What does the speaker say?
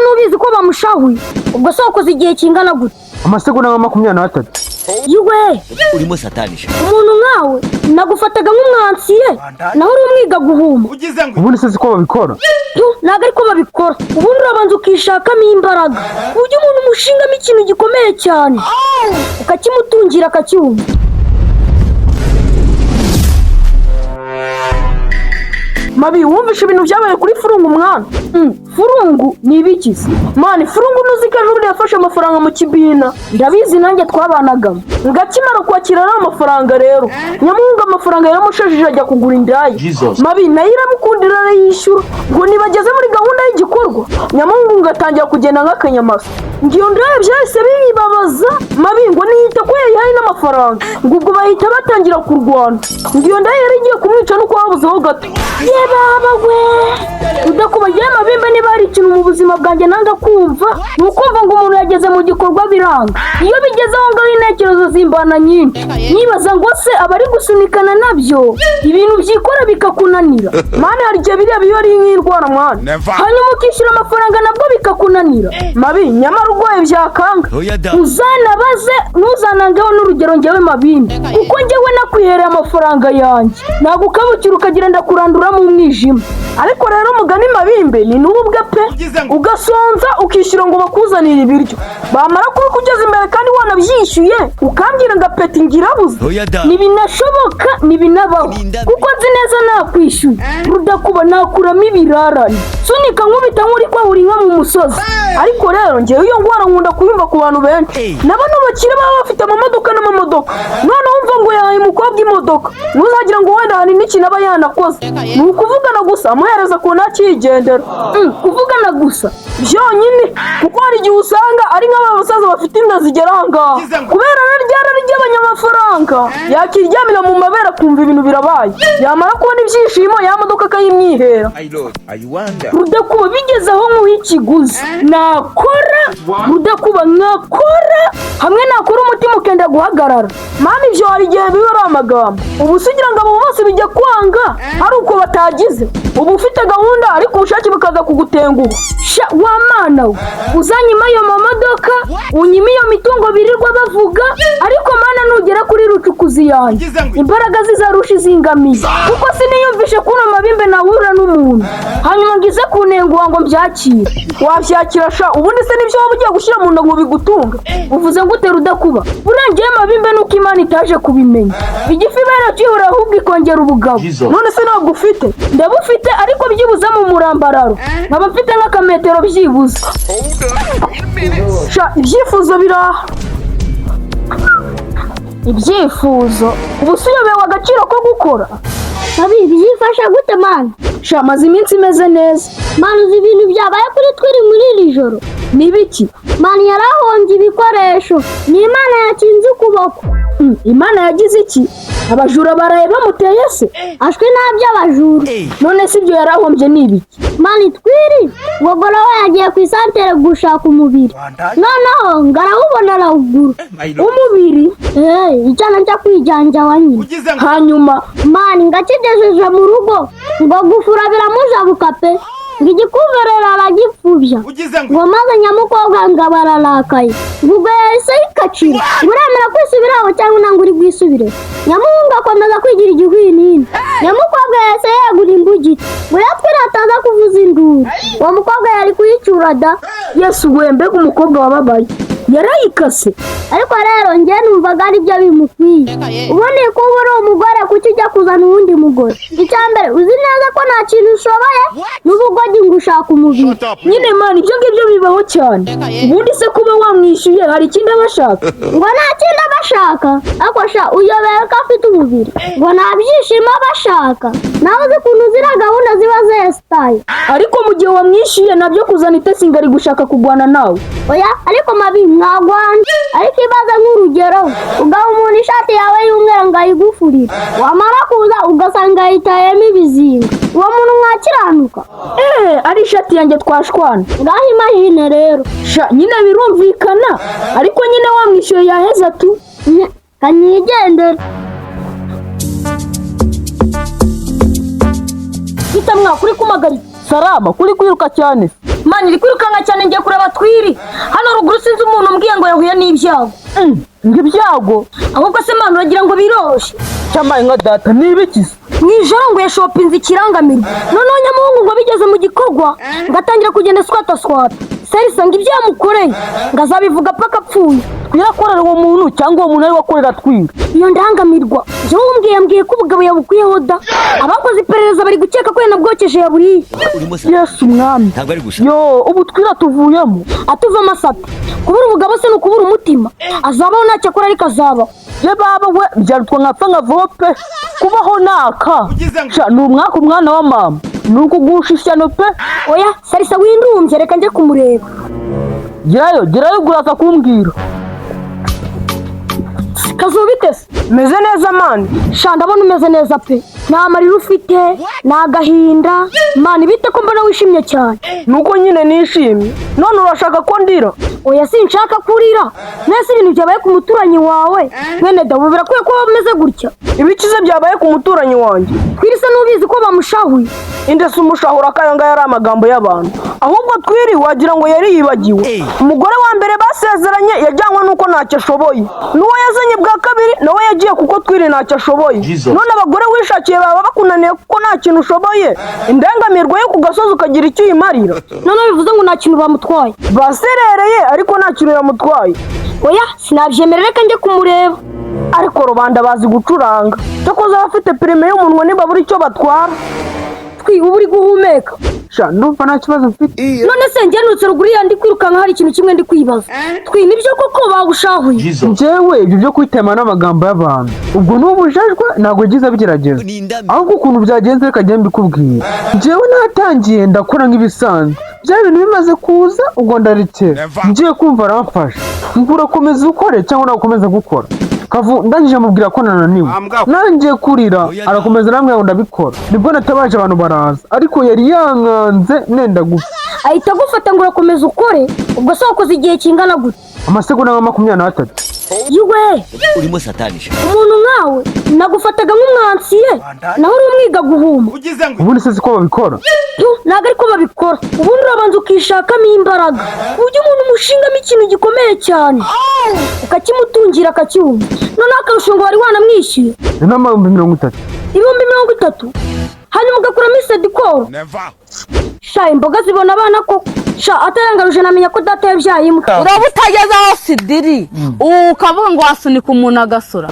nubizi ko bamushahuye ubwo se wakoze igihe kingana gute? Amasegonda nka 23. Yiwe urimo satanisha umuntu nkawe nagufataga nk'umwansiye naho uri umwiga guhuma. Ubundi se ko babikora? Ntabwo ariko babikora. Ubundi urabanza ukishakamo imbaraga ujye umuntu umushingamo ikintu gikomeye cyane ukakimutungira akacyumva. Mabi wumvishe ibintu byabaye kuri Furungu mwana? Furungu ni ibikizi mani. Furungu nuzika juri yafashe amafaranga mu kibina, ndabizi nanjye twabanagamo. Ngakimara kwakira amafaranga rero nyamunga amafaranga yaramushajije ajya kugura indaya. Mabi nayo iramukundira arayishyura ngo nibageze muri gahunda y'igikorwa nyamunga ngatangira kugenda nk'akanyamaso. Ngiyo ndaya byahise bibabaza Mabi ngo niyita ko yayihaye n'amafaranga ngo ubwo bahita batangira kurwana. Ngiyo ndaya yari igiye kumwica nuko wabuzeho gato. Baba we udakubagiye Mabimba niba hari ikintu mu buzima bwanjye nanga kumva nukumva ngo umuntu yageze mu gikorwa biranga. Iyo bigeze aho ngaho intekerezo zimbana nyinshi nibaza ngo se abari gusunikana nabyo ibintu byikora bikakunanira. Mane hari igihe biriya biyo ari nk'indwara mwana, hanyuma ukishyura amafaranga nabwo bikakunanira. Mabi nyamara urwaye byakanga uzanabaze ntuzanangeho n'urugero njyewe Mabimba kuko njyewe nakwihereye amafaranga yanjye ntabwo ukabukira ukagira ndakurandura mu mwijima. Ariko rero mugani Mabimbe ni n'ubwe pe ugasonza ukishyura ngo bakuzanire ibiryo bamara kubikugeza imbere kandi wanabyishyuye ukambwira ngapeti ngirabuze. Nibinashoboka nibinabaho kuko nzi neza nakwishyuye rudakuba nakuramo ibirarane sunika nkubita nk'uri kwahura inka mu musozi. Ariko rero njyewe iyo ngwara nkunda kuyumva ku bantu benshi n'abantu bakire baba bafite amamodoka n'amamodoka none wumva ngo yahaye umukobwa imodoka ntuzagira ngo wenda hari n'ikintu aba yanakoze. Ni ukuvugana gusa amuhereza ku ntakigendera kuvugana gusa byonyine kuko hari igihe usanga ari nk'abasaza bafite inda zigera ahangaha kubera naryara ry'abanyamafaranga yakiryamira mu mabera kumva ibintu birabaye yamara kubona ibyishimo ya modoka akayimwihera. Rudakuba bigeze aho nk'uw'ikiguzi nakora rudakuba nkakora hamwe nakora umutima ukenda guhagarara. Mani ibyo hari igihe biba ari amagambo ubu usigira ngo abo bose bijya kwanga ari uko batagize ubu ufite gahunda ariko ubushake bukaza kugutenguha. Wa mana we uzanyima iyo mamodoka unyima iyo mitungo birirwa bavuga ariko mana nugera kuri rucukuzi yanjye imbaraga zizarusha izingamiye kuko siniyumvishe kuno Mabimbe nahura n'umuntu hanyuma ngize kunenguha ngo mbyakire. Wabyakira sha ubundi se nibyo waba ugiye gushyira mu nda ngo bigutunga uvuze ngo utera udakuba urangiye Mabimbe nuko Imana itaje kubimenya igifi bera cyihura ahubwo ikongera ubugabo. None se ntabwo ufite ndabufite ariko byibuze mu murambararo nkaba mfite nk'akametero byibuze. Sha ibyifuzo biraha ibyifuzo ubu si uyobewe agaciro ko gukora. Mabi byifasha gute mana? Sha maze iminsi imeze neza. Mana uzi ibintu byabaye kuri twiri muri iri joro? Ni biki? Mana yarahombye ibikoresho ni Imana yakinze ukuboko. Imana yagize iki? Abajura baraye bamuteye se? Ashwe nabyo abajura. None si ibyo yarahombye ni ibiki? Mani twiri wogora we yagiye ku isantere gushaka umubiri noneho ngarawubona arawugura. Umubiri? Icyana cyo kwijanja wanyine. Hanyuma mani ngakigejeje mu rugo ngo gufura biramujabuka pe ngigikuverera aragipfubya ngo maze nyamukobwa ngabararakaye ubwo yahise yikacira uremera kwisubiraho cyangwa ntabwo uri bwisubire. Nyamuhungu akomeza kwigira igihwinini nyamukobwa yahise yegura imbugita ngo yatwire ataza kuvuza induru uwo mukobwa yari kuyicyura da. Yesu we mbega umukobwa wababaye yarayikase. Ariko rero njye numvaga ari byo bimukwiye ubundi kuba uri umugore kuki ujya kuzana uwundi mugore. Icyambere uzi neza ko nta kintu ushoboye n'ubugogi ngo ushaka umubiri. Nyine mani ibyo ngibyo bibaho cyane ubundi se kuba wamwishyuye hari ikindi abashaka ngo nta kindi abashaka ariko sha uyobeye ko afite umubiri ngo nta byishimo abashaka nawe uzi ukuntu ziriya gahunda ziba zesitaye. Ariko mu gihe wamwishyuye nabyo kuzana itesinga ari gushaka kugwana nawe. Oya ariko Mabi mwagwanje ariko ibaza nk'urugero ugaha umuntu ishati yawe y'umweru ngo ayigufurire wamara kuza ugasanga yitayemo ibizinga uwo muntu mwakiranuka? Ari ishati yanjye twashwana ngaho imahine rero. Sha nyine birumvikana ariko nyine wamwishyuye yaheza tu kanyigendere. Bita mwakuri kumagarika Salama kuri kwiruka cyane. mani iri kwirukanga cyane ngiye kureba twiri hano ruguru sinzi umuntu umbwiye ngo yahuye n'ibyago ng'ibyago ahubwo se mani uragira ngo biroroshye cyambaye nka data n'ibikize mu ijoro ngo yashopinze ikirangamirwa noneho nyamuhungu ngo bigeze mu gikorwa ngatangira kugenda swata serisa ngo ibyamukoreye ngo azabivuga paka apfuye twirakorera uwo muntu cyangwa uwo muntu ari wakorera twira iyo ndangamirwa njyewe umbwiye ko ubugabo yabukwiyeho da abakoze iperereza bari gukeka ko yanabwokeje yaburiye yesu umwami yo ubu twira tuvuyemo atuva amasate kubura ubugabo se ni ukubura umutima azabaho ntacyo akora ariko azabaho ye baba we byarutwa nkapfa nkavaho pe kubaho naka ni umwaka umwana wa mama ni ukugusha ishyano pe oya sarisa windumbye reka njye kumureba gerayo guraza kumbwira kazuba bitese meze neza mani sha ndabona umeze neza pe nta marira ufite nta gahinda mani bite ko mbona wishimye cyane nuko nyine nishimye none urashaka ko ndira oya sinshaka kurira nese ibintu byabaye ku muturanyi wawe mwene dawe birakwiye ko umeze gutya ibikize byabaye ku muturanyi wanjye twirisa n'ubizi ko bamushahuye inde se umushahura akayanga yari amagambo y'abantu ahubwo twiri wagira ngo yari yibagiwe umugore wa mbere basezeranye yajyanywe nuko ntacyo ashoboye n'uwo yazanye bwa kabiri nawe yagiye kuko twiri ntacyo ashoboye none abagore wishakiye baba bakunaniye kuko nta kintu ushoboye indangamirwa yo ku gasozi ukagira icyo uyimarira none bivuze ngo nta kintu bamutwaye baserereye ariko nta kintu yamutwaye oya sinabyemerera reka njye kumureba ariko rubanda bazi gucuranga cyakoze abafite perime y'umunwa ntibabura icyo batwara uba uri guhumeka ndumva nta kibazo mfite none se ngenutse ruguru yandi kwirukanka hari ikintu kimwe ndi kwibaza nibyo koko bagushahuye njyewe ibyo byo kwitema n'amagambo y'abantu ubwo n'ubujajwe ntabwo ugize abigerageza ahubwo ukuntu byagenze reka njye mbikubwira njyewe natangiye ndakora nk'ibisanzwe bya bintu bimaze kuza ubwo ndarekera ngiye kumva aramfasha ngo urakomeza ukore cyangwa nakomeza gukora ndangije amubwira ko nananiwe nangiye kurira arakomeza namwe ngo ndabikora nibwo natabaje abantu baraza ariko yari yankanze nenda gupfa ahita agufata ngo urakomeza ukore ubwo se wakoze igihe kingana gute amasegonda nka 23 yiwe urimo satanisha umuntu nkawe nagufataga nk'umwansiye naho uri umwiga guhuma ubundi se ko babikora ntabwo ariko babikora ubundi urabanza ukishakamo imbaraga ku buryo umuntu umushingamo ikintu gikomeye cyane ukakimutungira akacyumva noneho akarusho ngo wari wanamwishyuye ni n'amahumbi 30 ibihumbi 30 hanyuma ugakuramo isedikoro sha imboga zibona abana koko sha atarangaruje namenya ko data yabyaye imbwa uraba utageze aho sidiri ukavuga ngo wasunika umuntu agasura